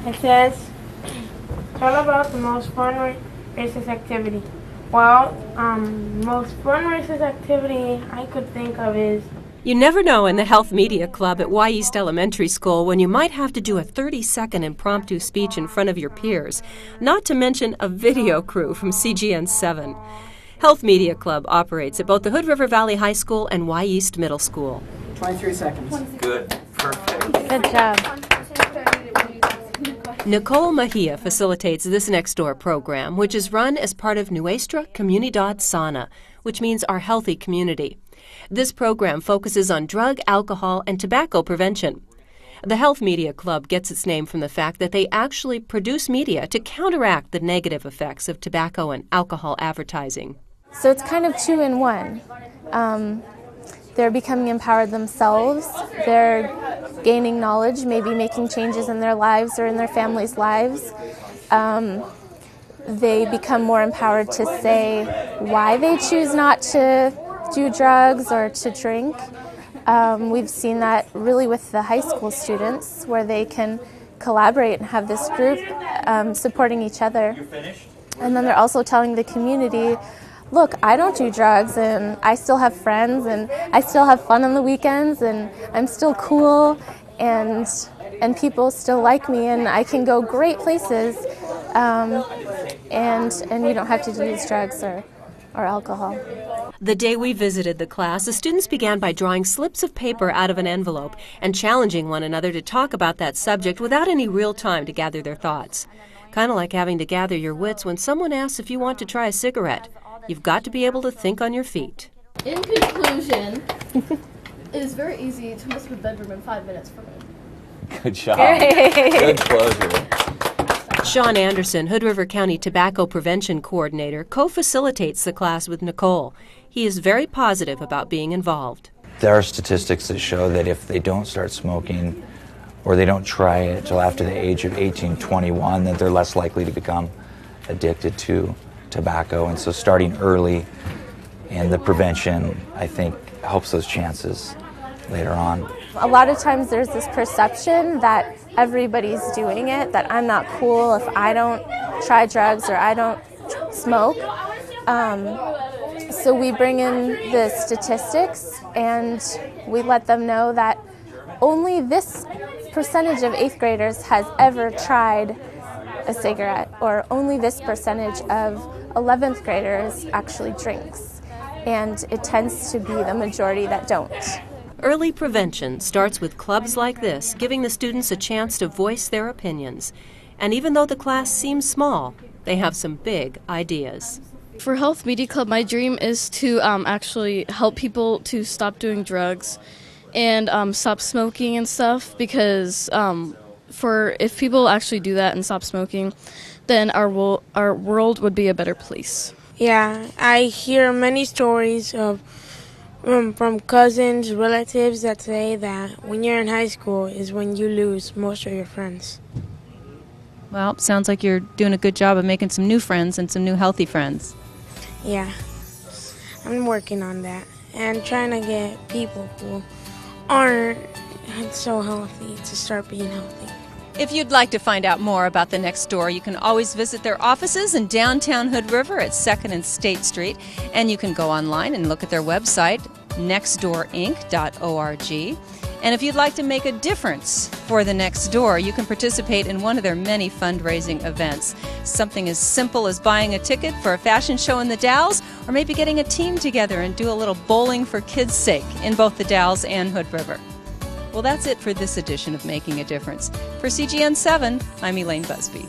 It says, tell about the most fun racist activity. Well, most fun racist activity I could think of is... You never know in the Health Media Club at Y East Elementary School when you might have to do a 30-second impromptu speech in front of your peers, not to mention a video crew from CGN 7. Health Media Club operates at both the Hood River Valley High School and Y East Middle School. 23 seconds. Good. Perfect. Good job. Nicole Mejia facilitates this Next Door program, which is run as part of Nuestra Comunidad Sana, which means our healthy community. This program focuses on drug, alcohol, and tobacco prevention. The Health Media Club gets its name from the fact that they actually produce media to counteract the negative effects of tobacco and alcohol advertising. So it's kind of 2 in 1. They're becoming empowered themselves, they're gaining knowledge, maybe making changes in their lives or in their families' lives. They become more empowered to say why they choose not to do drugs or to drink. We've seen that really with the high school students, where they can collaborate and have this group supporting each other. And then they're also telling the community, look, I don't do drugs, and I still have friends, and I still have fun on the weekends, and I'm still cool, and people still like me, and I can go great places, and you don't have to use drugs or alcohol. The day we visited the class, the students began by drawing slips of paper out of an envelope and challenging one another to talk about that subject without any real time to gather their thoughts. Kind of like having to gather your wits when someone asks if you want to try a cigarette. You've got to be able to think on your feet. In conclusion, it is very easy to mess with bedroom in 5 minutes for me. Good job. Good closure. Sean Anderson, Hood River County Tobacco Prevention Coordinator, co-facilitates the class with Nicole. He is very positive about being involved. There are statistics that show that if they don't start smoking or they don't try it until after the age of 18, 21, that they're less likely to become addicted to tobacco. And so starting early and the prevention, I think, helps those chances later on. A lot of times there's this perception that everybody's doing it, that I'm not cool if I don't try drugs or I don't smoke. So we bring in the statistics and we let them know that only this percentage of 8th graders has ever tried a cigarette, or only this percentage of 11th graders actually drinks. And it tends to be the majority that don't. Early prevention starts with clubs like this, giving the students a chance to voice their opinions. And even though the class seems small, they have some big ideas. For Health Media Club, my dream is to actually help people to stop doing drugs and stop smoking and stuff, because if people actually do that and stop smoking, then our world would be a better place. Yeah, I hear many stories of from cousins, relatives that say that when you're in high school is when you lose most of your friends. Well, sounds like you're doing a good job of making some new friends and some new healthy friends. Yeah, I'm working on that and trying to get people who aren't so healthy to start being healthy. If you'd like to find out more about the Next Door, you can always visit their offices in downtown Hood River at 2nd and State Street, and you can go online and look at their website, nextdoorinc.org. And if you'd like to make a difference for the Next Door, you can participate in one of their many fundraising events. Something as simple as buying a ticket for a fashion show in the Dalles, or maybe getting a team together and do a little bowling for kids' sake in both the Dalles and Hood River. Well, that's it for this edition of Making a Difference. For CGN 7, I'm Elaine Busby.